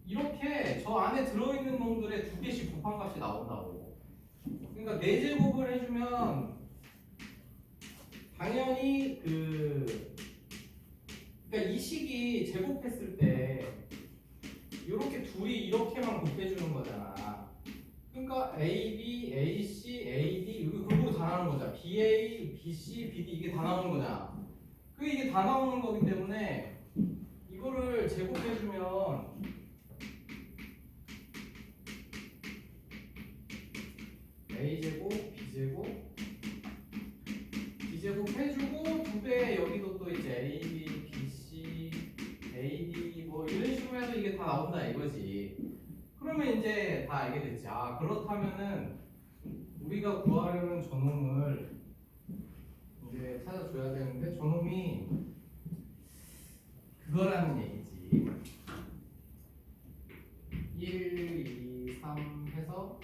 이렇게 저 안에 들어있는 놈들의 2개씩 곱한 값이 나온다고. 그러니까 4제곱을 해주면 당연히 그러니까 이 식이 제곱했을 때 이렇게 둘이 이렇게만 곱해주는 거잖아. 그러니까 AB, AC, AD 이거 골고루 다 나오는 거잖아. BA, BC, BD 이게 다 나오는 거잖아. 이게 다 나오는 거기 때문에 이거를 제곱해주면 A제곱, B제곱, B제곱 해주고 2배 여기도 또 이제 AB, BC, AD 뭐 이런 식으로 해서 이게 다 나온다 이거지. 그러면 이제 다 알게 됐지. 아 그렇다면은 우리가 구하려는 저놈을 이제 찾아줘야 되는데 저놈이 그거라는 얘기지. 1, 2, 3 해서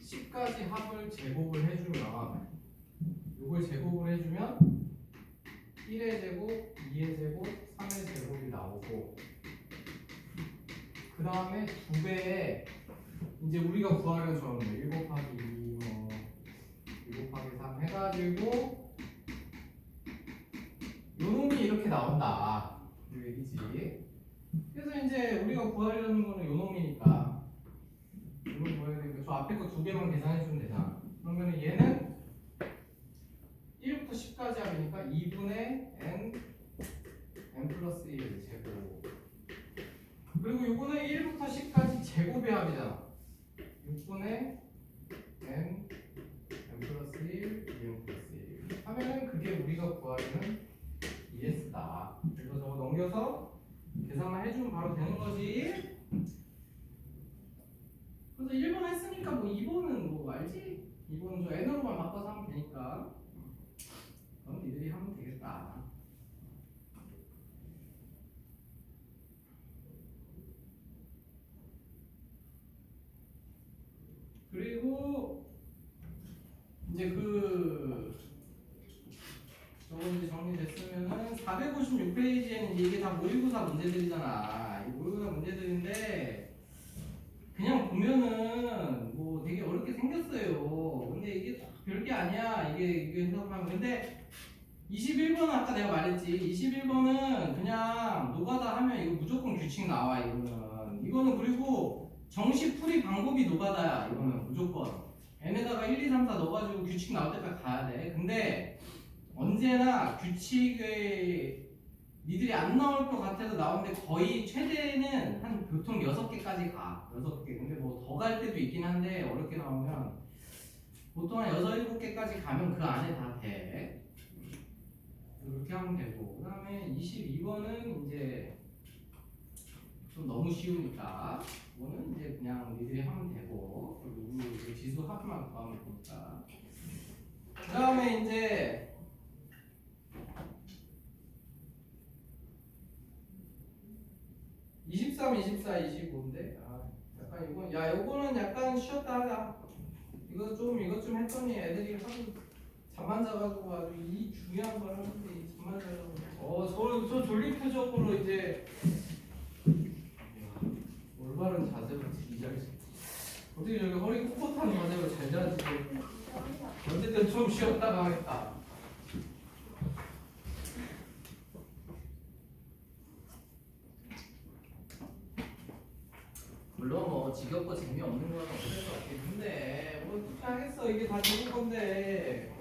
10까지 합을 제곱을 해주면 이걸 제곱을 해주면 1의 제곱, 2의 제곱, 3의 제곱이 나오고 그 다음에 2배에 이제 우리가 구하려는 저는 1 곱하기 2, 2 곱하기 3 해가지고 요놈이 이렇게 나온다 이 얘기지. 그래서 이제 우리가 구하려는 거는 요놈이니까 요놈 구해야 되니까 저 앞에 거 2개만 계산해주면 되잖아. 그러면 얘는 1부터 10까지 합이니까 2분의 n 플러스 1 제곱. 그리고 요거는 1부터 10까지 제곱의 합이잖아. 6분의 n 플러스 1, 2n 플러스 1 하면은 그게 우리가 구하려는 ES다. 그래서 저거 넘겨서 계산만 해주면 바로 되는 거지. 그래서 1번 했으니까 뭐 2번은 뭐 알지? 2번은 저 n으로만 바꿔서 하면 되니까 그럼 니들이 하면 되겠다. 그리고 이제 저거 이제 정리됐으면은 456페이지에는 이게 다 모의고사 문제들이잖아. 이 모의고사 문제들인데 그냥 보면은 뭐 되게 어렵게 생겼어요. 근데 이게 별게 아니야. 이게 해석하면. 근데 21번은 아까 내가 말했지. 21번은 그냥 노가다 하면 이거 무조건 규칙 나와. 이거는 그리고 정식 풀이 방법이 노가다야. 이거는 무조건 n에다가 1, 2, 3, 4 넣어가지고 규칙 나올 때까지 가야 돼. 근데 언제나 규칙에 니들이 안 나올 것 같아도 나오는데 거의 최대는 한 보통 6개까지 가. 6개. 근데 뭐 더 갈 때도 있긴 한데 어렵게 나오면 보통 한 6, 7개까지 가면 그 안에 다 돼. 그렇게 하면 되고. 그 다음에 22번은 이제 좀 너무 쉬우니까 이거는 이제 그냥 니들이 하면 되고 그리고 우리 지수 합만 구하면 되니까. 그 다음에 이제 23, 24, 25인데 약간 이거 요거는 약간 쉬었다 하자. 이것 좀 했더니 애들이 하도 잠만 자가지고 아주 이 중요한 걸 하는데 이 잠만 자가지고 저 졸린 표정으로 이제 올바른 자세로 이 자리에서 어떻게 저기 허리 꼿꼿한 자세로 잘 자지. 어쨌든 좀 쉬었다가 하겠다. 물론 뭐 지겹고 재미없는 건 어쩔 수 없겠는데 뭐 어떻게 하겠어. 이게 다 좋은 건데.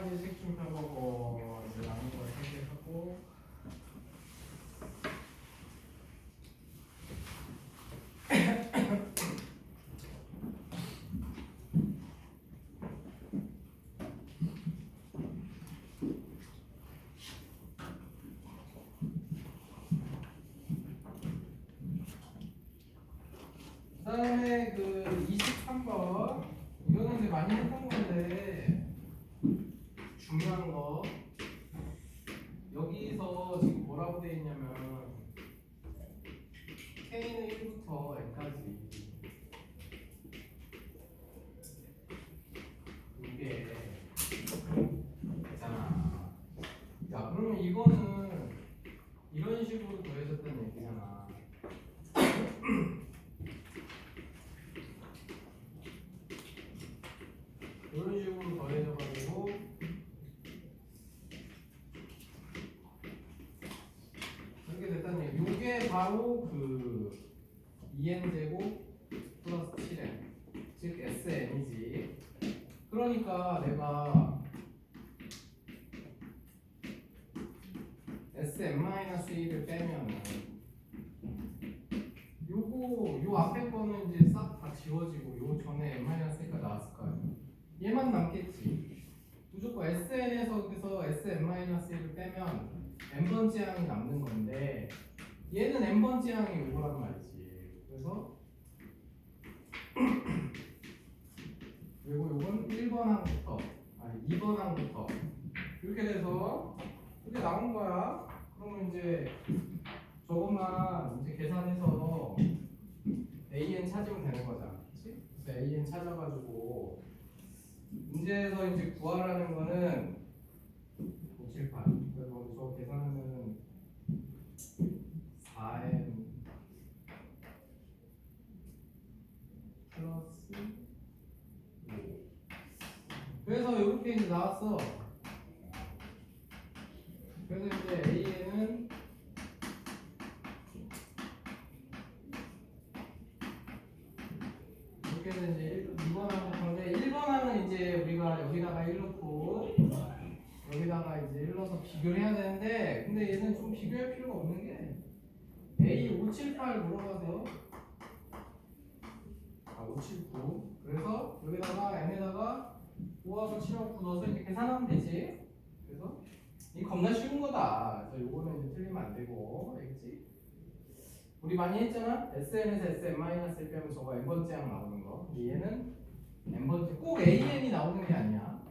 이제 색중 펴보고 이제 남은 걸 해결하고. 그다음에 그 23번 이거는 이제 많이 했던 건데 중요한 거 여기서 지금 뭐라고 돼 있냐면 K는 1부터 N까지 이게 있잖아. 야 그러면 이거는 이런 식으로 더해졌다는 얘기잖아. 이런 식으로 더해져가지고 이렇게 됐다는 얘기. 이게 바로 그 2n 제곱 플러스 7n 즉 SN이지. 그러니까 내가 Sn-1을 빼면은 요 앞에 거는 이제 싹 다 지워지고 요 전에 n-1가 나왔을 거 아니야. 얘만 남겠지. 무조건 SN에서 그래서 Sn-1을 빼면 n번째 항이 남는 건데 얘는 n번째 항이 요거란 말이지. 그래서 그리고 요건 1번 항부터 아니 2번 항부터 이렇게 돼서 이렇게 나온 거야. 그러면 이제 저것만 이제 계산해서 AN 찾으면 되는 거잖아. 그치? 그래서 AN 찾아가지고 문제에서 이제 구하라는 거는 578. 그래서 저 계산하면 4n 플러스 5. 그래서 이렇게 이제 나왔어. 그래서 이제 AN은 이렇게 해서 이제 2번 항부터인데 1번 항은 이제 우리가 여기다가 1 넣고 여기다가 이제 1 넣어서 비교를 해야 되는데 근데 얘는 좀 비교할 필요가 없는 게 A578 물어봐서 579 그래서 여기다가 n에다가 5하고 7하고 9 넣어서 이렇게 계산하면 되지. 그래서 이 겁나 쉬운 거다. 그래서 요거는 이제 틀리면 안 되고 알겠지? 우리 많이 했잖아. SN에서 Sn-1을 빼면 저거 n번째 항 나오는 거. 얘는 n번째 꼭 AN이 나오는 게 아니야.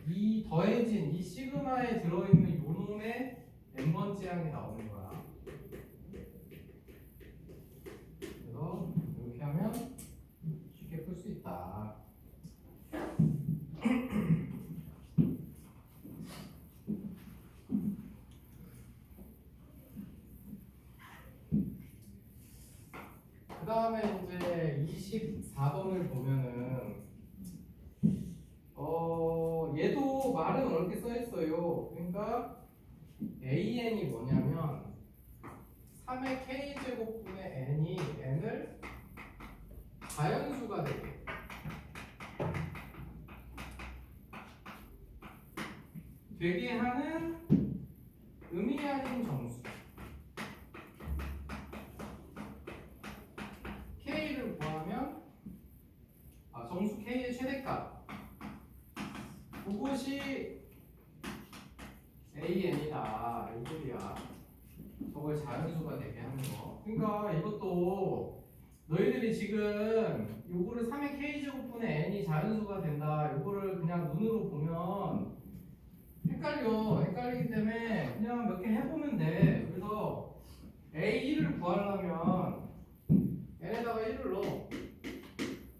이 더해진 이 시그마에 들어있는 요 놈의 n번째 항이 나오는 거야. 그래서 이렇게 하면 쉽게 풀 수 있다. 그 다음에 이제 24번을 보면은 얘도 말은 어렵게 써 있어요. 그러니까 AN이 뭐냐면 3의 K제곱분의 N이 N을 자연수가 되게 하는 의미 아닌 정수 K를 구하면 정수 K의 최대값 그것이 AN이다 이 소리야. 저걸 자연수가 되게 하는 거. 그러니까 이것도 너희들이 지금 요거를 3의 K제곱분의 N이 자연수가 된다 요거를 그냥 눈으로 보면 헷갈리기 때문에 그냥 몇 개 해보면 돼. 그래서 A1을 구하려면 N에다가 1을 넣어.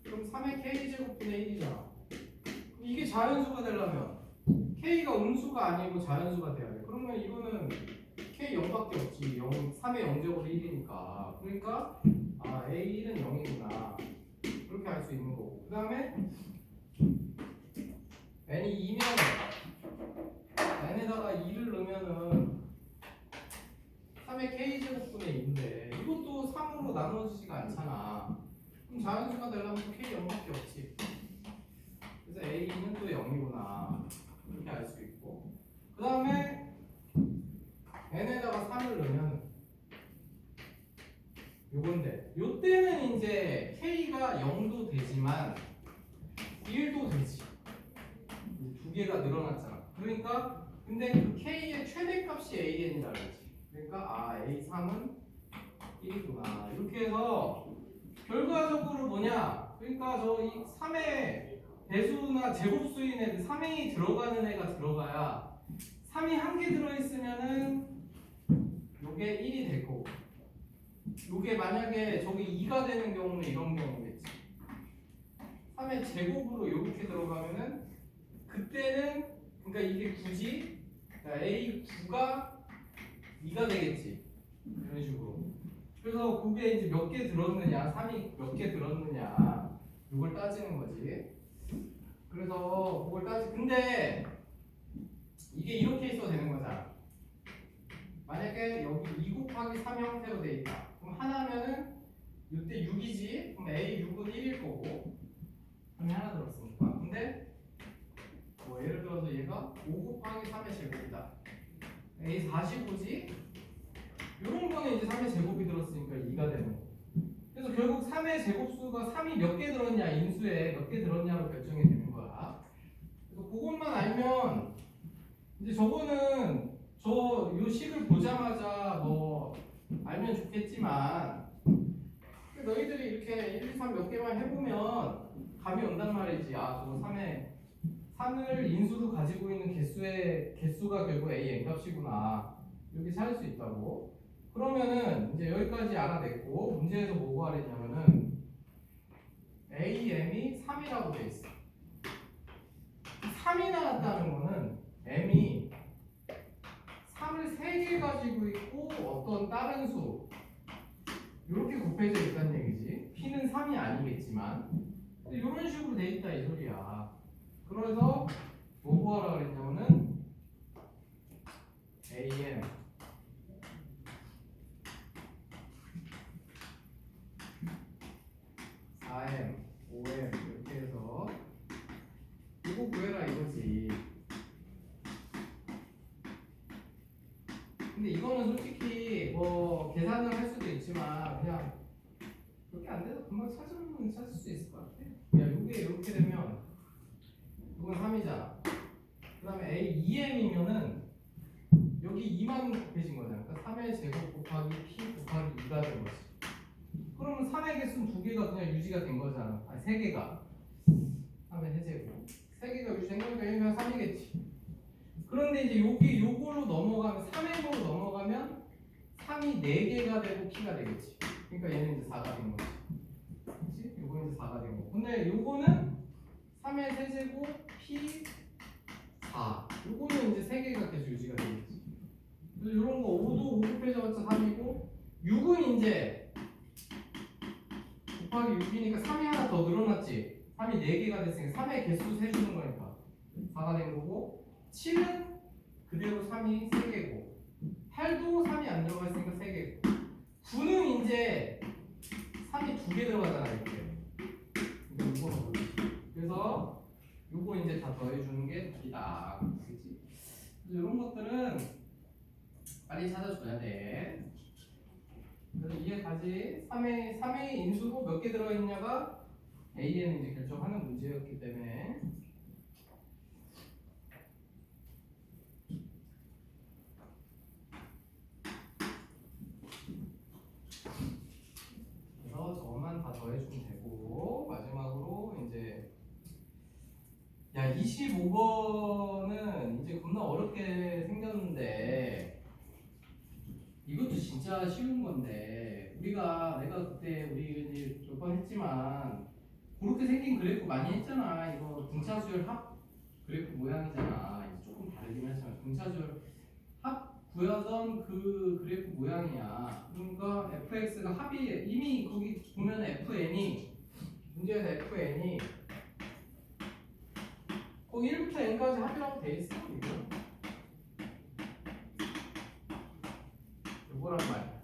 그럼 3의 K제곱분의 1이잖아. 이게 자연수가 되려면 K가 음수가 아니고 자연수가 돼야 돼. 그러면 이거는 K 0밖에 없지. 3의 0제곱이 1이니까. 그러니까 A1은 0이구나. 그렇게 알 수 있는 거고. 그 다음에 N이 2면 N에다가 2를 넣으면은 3의 K제곱분의 2인데 이것도 3으로 나눠지지가 않잖아. 그럼 자연수가 되려면 K 0밖에 없지. 그래서 A는 또 0이구나. 이렇게 알 수 그 다음에 n에다가 3을 넣으면 요건데 요때는 이제 k가 0도 되지만 1도 되지. 두 개가 늘어났잖아. 그러니까 근데 그 k의 최대값이 an이라고 했지. 그러니까 a3은 1이구나. 이렇게 해서 결과적으로 뭐냐? 그러니까 저 이 3의 배수나 제곱수인 애들 3이 들어가는 애가 들어가야 3이 한 개 들어있으면은 요게 1이 될 거고 요게 만약에 저기 2가 되는 경우는 이런 경우겠지. 3의 제곱으로 이렇게 들어가면은 그때는 그러니까 이게 굳이 그러니까 A9가 2가 되겠지. 이런 식으로. 그래서 그게 이제 몇 개 들었느냐, 3이 몇 개 들었느냐, 이걸 따지는 거지. 그래서 그걸 근데 이게 이렇게 있어도 되는 거잖아. 만약에 여기 2 곱하기 3 형태로 돼 있다. 그럼 하나면은 이때 6이지. 그럼 A6은 1일 거고. 3이 하나 들었으니까. 근데 뭐 예를 들어서 얘가 5 곱하기 3의 제곱이다. A45지. 이런 거는 이제 3의 제곱이 들었으니까 2가 되는 거. 그래서 결국 3의 제곱수가 3이 몇 개 들었냐, 인수에 몇 개 들었냐로 결정이 되는 거야. 그래서 그것만 알면 이제 저거는 요 식을 보자마자 뭐 알면 좋겠지만 너희들이 이렇게 1, 2, 3 몇 개만 해보면 감이 온단 말이지. 저거 3을 인수로 가지고 있는 개수가 결국 a n 값이구나. 이렇게 찾을 수 있다고. 그러면은 이제 여기까지 알아냈고 문제에서 뭐가 하랬냐면은 AM이 3이라고 돼 있어. 3이 나왔다는 거는 M이 3을 3개 가지고 있고 어떤 다른 수 이렇게 곱해져 있다는 얘기지. P는 3이 아니겠지만 이런 식으로 돼 있다 이 소리야. 그래서 뭐 구하라 그랬냐면은 AM 4M, 5M 이렇게 해서 이거 구해라 이거지. 근데 이거는 솔직히 뭐 계산을 할 수도 있지만 그냥 그렇게 안 돼서 금방 찾으면 찾을 수 있을 것 같아. 야, 요게 이렇게 되면 이건 3이잖아. 그 다음에 A 2M이면은 여기 2만 곱해진 거잖아. 그러니까 3의 제곱 곱하기 P 곱하기 2가 된 거지. 그러면 3의 개수는 2개가 그냥 유지가 된 거잖아. 아니 3개가 3의 세제곱 3개가 유지된 거니까 얘가 3이겠지. 그런데 이제 요걸로 넘어가면 3M으로 넘어가면 3이 4개가 되고 P가 되겠지. 그러니까 얘는 이제 4가 된 거지. 그치? 요거는 이제 4가 된 거. 근데 요거는 3의 세제곱 P 4. 요거는 이제 3개가 계속 유지가 되겠지. 그래서 요런 거 5도 5 곱해져봤자 3이고 6은 이제 곱하기 6이니까 3이 하나 더 늘어났지. 3이 4개가 됐으니까 3의 개수 세주는 거니까 4가 된 거고 7은 그대로 3이 3개고 8도 3이 안 들어가 있으니까 3개고 9는 이제 3이 2개 들어가잖아 이렇게. 그래서 요거 이제 다 더해주는 게 답이다. 그치? 이런 것들은 빨리 찾아줘야 돼. 그래서 이해가지. 3의 인수로 몇 개 들어있냐가 A에는 이제 결정하는 문제였기 때문에. 그래서 저것만 다 더해주면 되고 마지막으로 이제 야 25번은 이제 겁나 어렵게 생겼는데 이것도 진짜 쉬운 건데 내가 그때 우리 이제 몇 번 했지만 그렇게 생긴 그래프 많이 했잖아. 이거 등차수열 합 그래프 모양이잖아. 이제 조금 다르긴 하지만 등차수열 합 구하던 그 그래프 모양이야. 그러니까 fx가 합이 이미 거기 보면 fn이 문제에서 fn이 거기 1부터 n까지 합이라고 돼 있어. 요거란 말이야.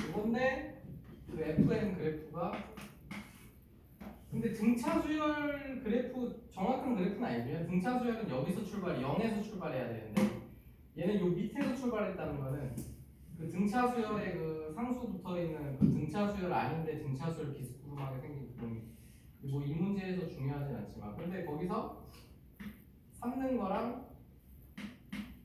요건데 그 fn 그래프가 근데 등차수열 그래프 정확한 그래프는 아니고요. 등차수열은 여기서 0에서 출발해야 되는데 얘는 요 밑에서 출발했다는 거는 그 등차 수열에 그 상수 붙어 있는 그 등차 수열 아닌데 등차 수열 비스구름하게 생긴 구름이 뭐 이 문제에서 중요하진 않지만 근데 거기서 3는 거랑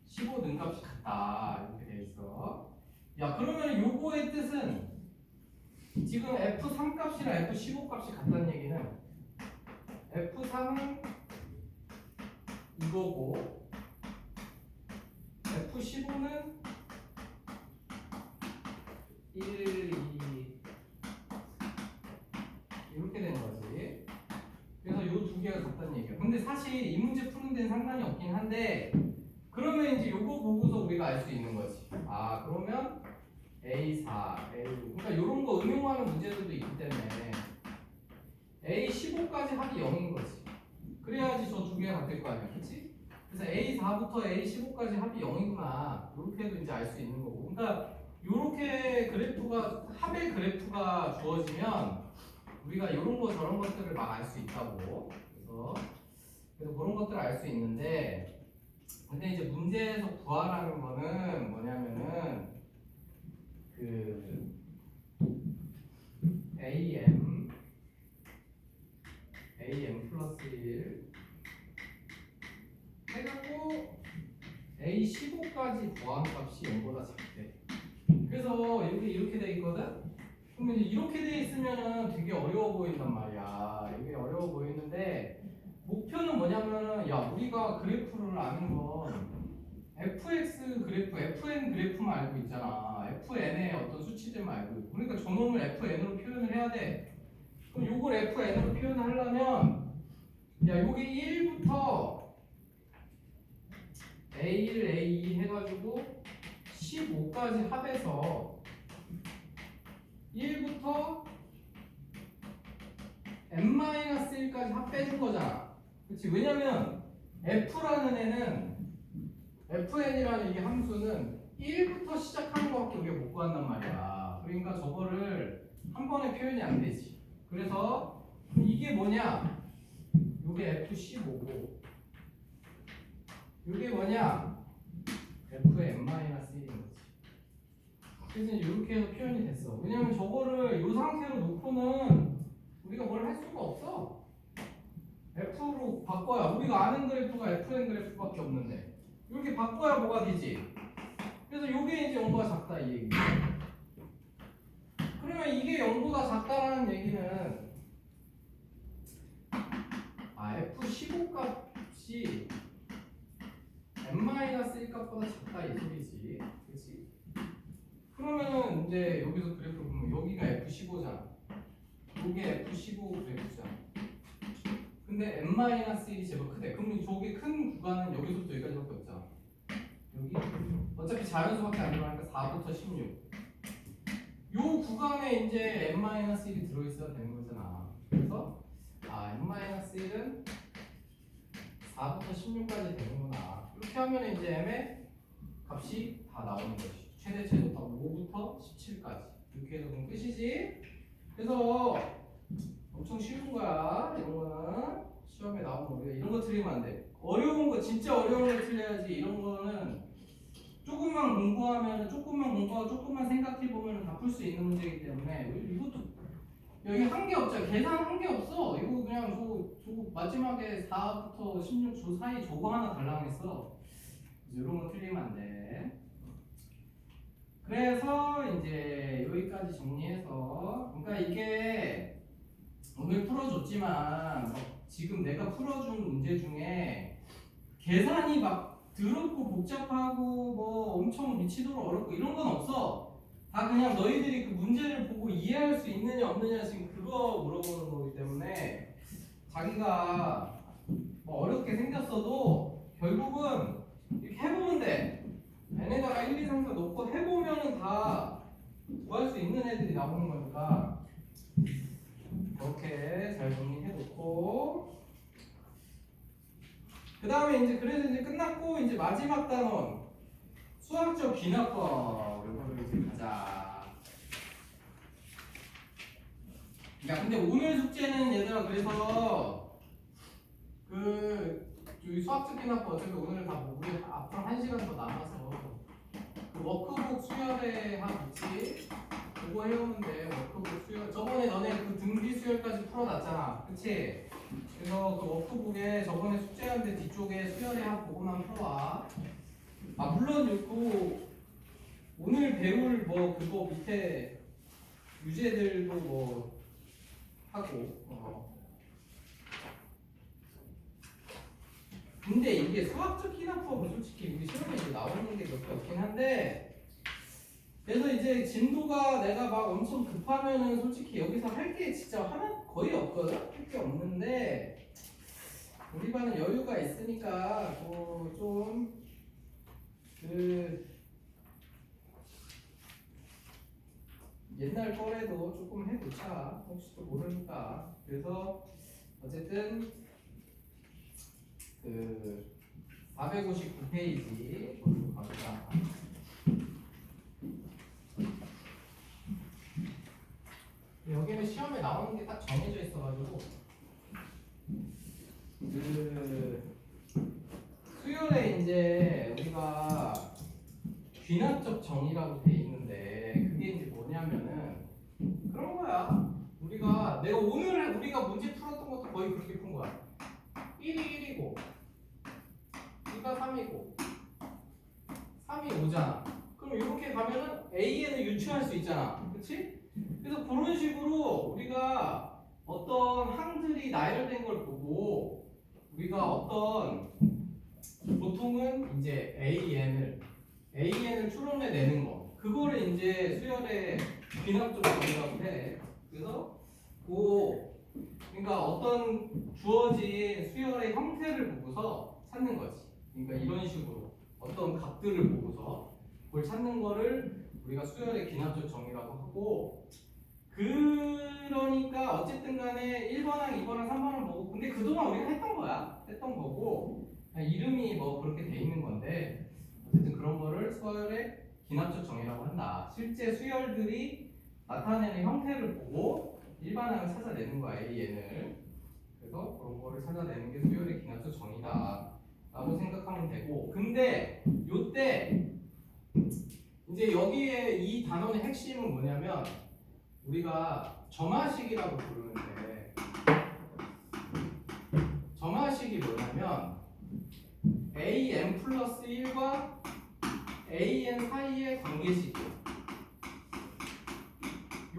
15 능값이 같다 이렇게 돼 있어. 야 그러면 요거의 뜻은 지금 F3 값이랑 F15 값이 같다는 얘기는 F3은 이거고 F15는 1, 2 이렇게 되는 거지. 그래서 요 두 개가 같다는 얘기야. 근데 사실 이 문제 푸는 데는 상관이 없긴 한데 그러면 이제 요거 보고서 우리가 알 수 있는 거지. 아 그러면 A4, A6 그러니까 요런 거 응용하는 문제들도 있기 때문에 A15까지 합이 0인 거지. 그래야지 저 두 개가 같을 거 아니야. 그치? 그래서 A4부터 A15까지 합이 0이구나. 이렇게 해도 이제 알 수 있는 거고. 그러니까 요렇게 그래프가 합의 그래프가 주어지면 우리가 이런 거 저런 것들을 막 알 수 있다고. 그래서 그런 것들을 알 수 있는데 근데 이제 문제에서 구하라는 거는 뭐냐면은 그 AM 플러스 1 해갖고 A15까지 더한 값이 0보다 작대. 그래서 여기 이렇게 돼 있거든? 그러면 이제 이렇게 돼 있으면은 되게 어려워 보인단 말이야. 이게 어려워 보이는데 목표는 뭐냐면은 야 우리가 그래프를 아는 건 fx 그래프, fn 그래프만 알고 있잖아. fn의 어떤 수치들만 알고 있고 그러니까 저놈을 fn으로 표현을 해야 돼. 그럼 요걸 fn으로 표현을 하려면 야 요게 1부터 A1, A2 해가지고 15까지 합해서 1부터 n-1까지 합 빼준 거잖아. 그치? 왜냐면 f라는 애는 fn이라는 이 함수는 1부터 시작하는 거밖에 우리가 못 구한단 말이야. 그러니까 저거를 한 번에 표현이 안 되지. 그래서 이게 뭐냐? 요게 f15고 요게 뭐냐? fn-1인 거지. 그래서 이렇게 해서 표현이 됐어. 왜냐면 저거를 이 상태로 놓고는 우리가 뭘 할 수가 없어. F로 바꿔야 우리가 아는 그래프가 FN 그래프밖에 없는데 이렇게 바꿔야 뭐가 되지? 그래서 이게 이제 0보다 작다 이 얘기. 그러면 이게 0보다 작다라는 얘기는 F15 값이 n-1 값보다 작다 이 소리지. 그렇지? 그러면은 이제 여기서 그래프 보면 여기가 F15잖아. 이게 F15 그래프잖아. 근데 n-1이 제법 크대. 그럼 저게 큰 구간은 여기서부터 여기까지밖에 없잖아. 여기 어차피 자연수밖에 안 들어가니까 4부터 16. 요 구간에 이제 n-1이 들어있어야 되는 거잖아. 그래서 n-1은 4부터 16까지 되는구나. 이렇게 하면 이제 m의 값이 다 나오는 거지. 최대 최소 다 5부터 17까지. 이렇게 해서 그럼 끝이지. 그래서 엄청 쉬운 거야. 이런 거는 시험에 나오면 우리가 이런 거 틀리면 안 돼. 어려운 거 진짜 어려운 거 틀려야지. 이런 거는 조금만 공부하면 조금만 공부하고 조금만 생각해 보면 다 풀 수 있는 문제이기 때문에 이것도 여기 한 게 없잖아. 계산 한 게 없어. 이거 그냥 저 마지막에 4부터 16 저 사이 저거 하나 달라고 했어. 이런 거 틀리면 안 돼. 그래서 이제 여기까지 정리해서 그러니까 이게 오늘 풀어줬지만 지금 내가 풀어준 문제 중에 계산이 막 더럽고 복잡하고 뭐 엄청 미치도록 어렵고 이런 건 없어. 다 그냥 너희들이 그 문제를 보고 이해할 수 있느냐 없느냐 지금 그거 물어보는 거기 때문에 자기가 뭐 어렵게 생겼어도 결국은 이렇게 해보면 돼. 얘네다가 1, 2, 3, 4 놓고 해보면은 다 구할 수 있는 애들이 나오는 거니까 이렇게 잘 정리해놓고 그 다음에 이제 그래서 이제 끝났고 이제 마지막 단원 수학적 기납법 이거를 이제 가자. 야 근데 오늘 숙제는 얘들아 그래서 그 이 수학적 기납부 어차피 오늘 다 우리 앞으로 1시간 더 남아서 그 워크북 수열에 한 있지? 그거 해오면 돼. 워크북 수열. 저번에 너네 그 등비 수열까지 풀어놨잖아. 그치? 그래서 그 워크북에 저번에 숙제하는데 뒤쪽에 수열에 한 그거만 풀어와. 아 물론 그 오늘 배울 뭐 그거 밑에 유제들도 뭐 하고 근데 이게 수학적 기납법은 솔직히 우리 시험에 이제 나오는 게 몇 개 없긴 한데 그래서 이제 진도가 내가 막 엄청 급하면은 솔직히 여기서 할 게 진짜 하나 거의 없거든? 할 게 없는데 우리 반은 여유가 있으니까 그 옛날 거래도 조금 해놓자. 혹시 또 모르니까. 그래서 어쨌든 그 459페이지 거기로 가보자. 여기는 시험에 나오는 게 딱 정해져 있어가지고 그 수열에 이제 우리가 귀납적 정의라고 돼 있는데 그게 이제 뭐냐면은 그런 거야. 내가 오늘 우리가 문제 풀었던 것도 거의 그렇게 푼 거야. 1이 1이고 2가 3이고 3이 5잖아. 그럼 이렇게 가면은 AN을 유추할 수 있잖아. 그치? 그래서 그런 식으로 우리가 어떤 항들이 나열된 걸 보고 우리가 어떤 보통은 이제 AN을 추론해내는 거. 그거를 이제 수열의 귀납적 정의라고 해. 그래서 그러니까 어떤 주어진 수열의 형태를 보고서 찾는 거지. 그러니까 이런 식으로 어떤 값들을 보고서 그걸 찾는 거를 우리가 수열의 귀납적 정의라고 하고 그러니까 어쨌든 간에 1번항, 2번항, 3번항 보고 근데 그동안 우리가 했던 거고 그냥 이름이 뭐 그렇게 돼 있는 건데 어쨌든 그런 거를 수열의 귀납적 정의라고 한다. 실제 수열들이 나타내는 형태를 보고 일반항을 찾아내는 거야, AN을. 그래서 그런 거를 찾아내는 게 수열의 귀납적 정의다 라고 생각하면 되고 근데 요때 이제 여기에 이 단원의 핵심은 뭐냐면 우리가 점화식이라고 부르는데 점화식이 뭐냐면 AN 플러스 1과 AN 사이의 관계식이야.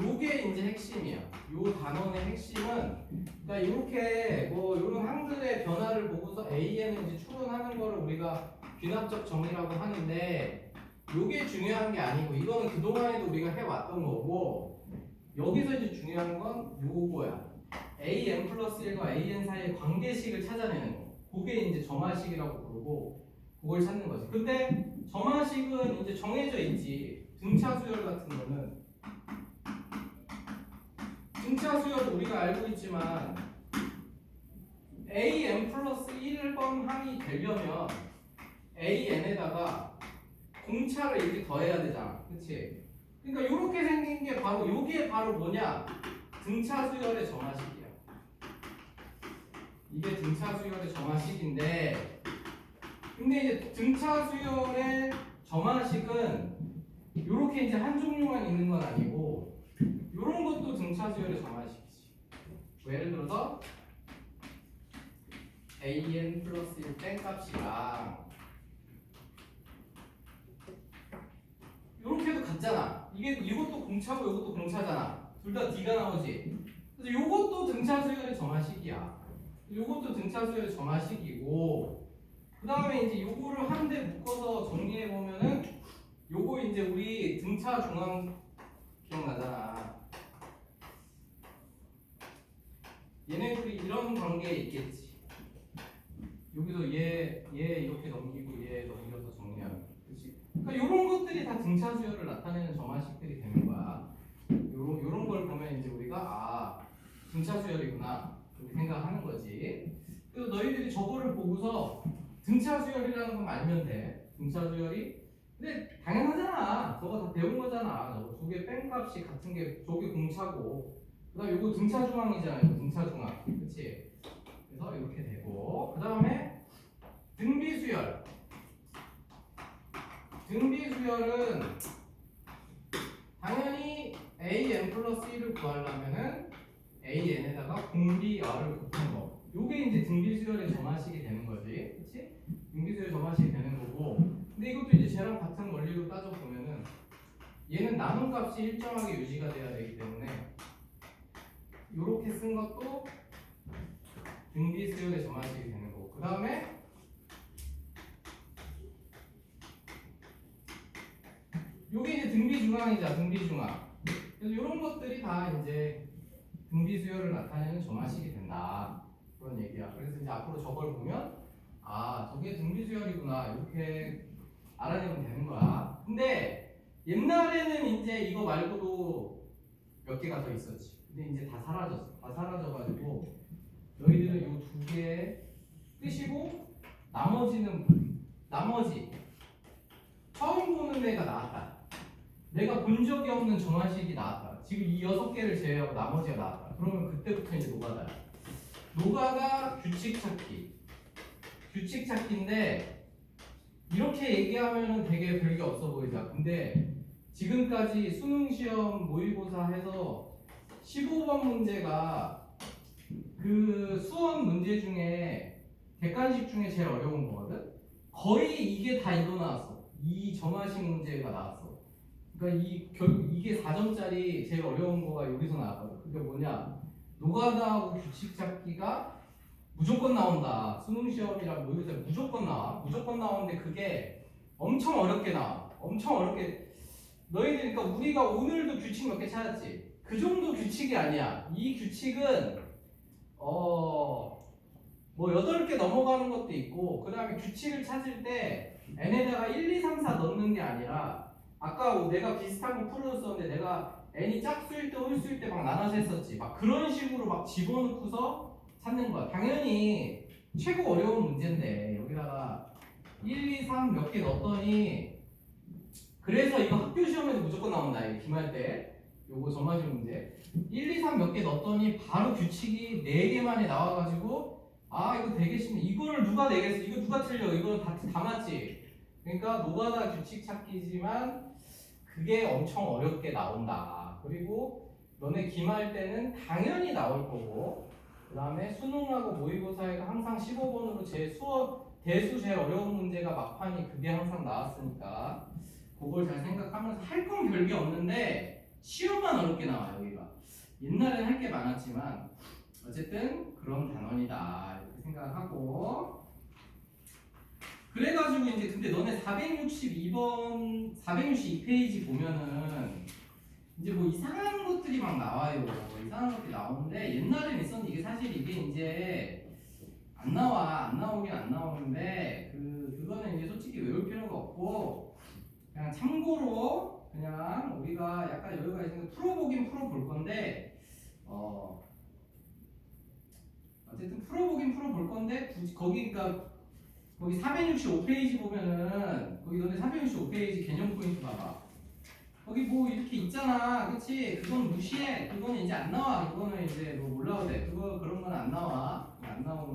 요게 이제 핵심이야. 요 단원의 핵심은 그러니까 이렇게 뭐 이런 항들의 변화를 보고서 AN을 이제 추론하는 거를 우리가 귀납적 정의라고 하는데 요게 중요한 게 아니고 이거는 그동안에도 우리가 해왔던 거고 여기서 이제 중요한 건 요거야. AN 플러스 1과 AN 사이의 관계식을 찾아내는 거. 그게 이제 점화식이라고 부르고 그걸 찾는 거지. 근데 점화식은 이제 정해져 있지. 등차 수열 같은 거는 등차 수열 우리가 알고 있지만 AN 플러스 1번 항이 되려면 AN에다가 공차를 이렇게 더해야 되잖아. 그치? 그러니까 이렇게 생긴 게 바로 요게 바로 뭐냐? 등차 수열의 점화식이야. 이게 등차 수열의 점화식인데 근데 이제 등차 수열의 점화식은 이렇게 이제 한 종류만 있는 건 아니고 이런 것도 등차 수열의 점화식이지. 뭐 예를 들어서 AN 플러스 1 땡값이랑 이렇게도 같잖아. 이것도 공차고 이것도 공차잖아. 둘 다 D가 나오지. 그래서 이것도 등차 수열의 점화식이야. 이것도 등차 수열의 점화식이고 그 다음에 이제 요거를 한 대 묶어서 정리해 보면은 요거 이제 우리 등차 중앙 기억나잖아. 얘네들이 이런 관계에 있겠지. 여기서 얘 이렇게 넘기고 얘 넘겨서 정리하는. 그렇지? 그러니까 이런 것들이 다 등차 수열을 나타내는 점화식들이 되는 거야. 요런 걸 보면 이제 우리가 등차 수열이구나 이렇게 생각하는 거지. 그래서 너희들이 저거를 보고서 등차 수열이라는 건 알면 돼. 등차 수열이. 근데 당연하잖아. 저거 다 배운 거잖아. 저거 두개 뺀값이 같은 게 저게 공차고 그다음 요거 등차 중앙이잖아. 이거 등차 중앙. 그렇지? 그래서 이렇게 되고 그 다음에 등비수열. 등비수열은 당연히 an 플러스 1을 구하려면은 an에다가 공비r을 곱한 거. 요게 이제 등비수열의 점화식이 되는 거지. 그치? 등비수열 점화식이 되는 거고. 근데 이것도 이제 쟤랑 같은 원리로 따져보면은 얘는 나눈 값이 일정하게 유지가 돼야 되기 때문에 요렇게 쓴 것도 등비수열의 점화식이 되는 거고. 그 다음에 요게 이제 등비중앙이자 등비중앙. 그래서 이런 것들이 다 이제 등비수열을 나타내는 점화식이 된다. 그런 얘기야. 그래서 이제 앞으로 저걸 보면 아 저게 등비수열이구나 이렇게 알아내면 되는 거야. 근데 옛날에는 이제 이거 말고도 몇 개가 더 있었지. 근데 이제 다 사라졌어. 다 사라져가지고 너희들은 이 두 개 끄시고 나머지 처음 보는 애가 나왔다. 내가 본 적이 없는 정화식이 나왔다. 지금 이 6개를 제외하고 나머지가 나왔다. 그러면 그때부터 이제 노가다야. 노가다 규칙 찾기. 규칙 찾기인데 이렇게 얘기하면은 되게 별게 없어 보이자. 근데 지금까지 수능 시험 모의고사 해서 15번 문제가 그 수원 문제 중에 객관식 중에 제일 어려운 거거든. 거의 이게 다 이거 나왔어. 이 점화식 문제가 나왔어. 그러니까 결국 이게 4점짜리 제일 어려운 거가 여기서 나왔거든. 그게 뭐냐? 노가다하고 규칙 찾기가 무조건 나온다. 수능 시험이랑 모의고사 무조건 나와. 무조건 나오는데 그게 엄청 어렵게 나와. 엄청 어렵게. 너희들 그러니까 우리가 오늘도 규칙 몇 개 찾았지. 그 정도 규칙이 아니야. 이 규칙은 뭐 8개 넘어가는 것도 있고, 그 다음에 규칙을 찾을 때 n에다가 1, 2, 3, 4 넣는 게 아니라 아까 내가 비슷한 거 풀어줬었는데 내가 n이 짝수일 때 홀수일 때 막 나눠서 했었지. 막 그런 식으로 막 집어넣고서 찾는 거야. 당연히 최고 어려운 문제인데 여기다가 1, 2, 3 몇 개 넣었더니 그래서 이거 학교 시험에도 무조건 나온다. 이 기말 때 요거 점화식 문제 1, 2, 3 몇 개 넣었더니 바로 규칙이 4개만에 나와가지고 아 이거 되게 쉽네. 이거를 누가 내겠어? 이거 누가 틀려? 이거는 다 맞지? 그러니까 노가다 규칙 찾기지만 그게 엄청 어렵게 나온다. 그리고 너네 기말 때는 당연히 나올 거고 그 다음에 수능하고 모의고사에가 항상 15번으로 대수 제일 어려운 문제가 막판이 그게 항상 나왔으니까 그걸 잘 생각하면서 할 건 별게 없는데 시험만 어렵게 나와 여기가. 옛날에는 할 게 많았지만 어쨌든 그런 단원이다 이렇게 생각하고 그래가지고 이제 근데 너네 462페이지 보면은 이제 뭐 이상한 것들이 막 나와요. 이상한 것들이 나오는데 옛날에는 있었는데 이게 사실 이게 이제 안 나오긴 안 나오는데 그거는 이제 솔직히 외울 필요가 없고 그냥 참고로 그냥 우리가 약간 여유가 있으니까 풀어보긴 풀어볼 건데 어쨌든 풀어보긴 풀어볼 건데 굳이 거기 그러니까 거기 465페이지 보면은 거기 너네 465페이지 개념 포인트 봐봐. 거기 뭐 이렇게 있잖아, 그치? 그건 무시해. 그거는 이제 안 나와. 그거는 이제 뭐 몰라도 돼. 그런 건 안 나와. 안 나오는.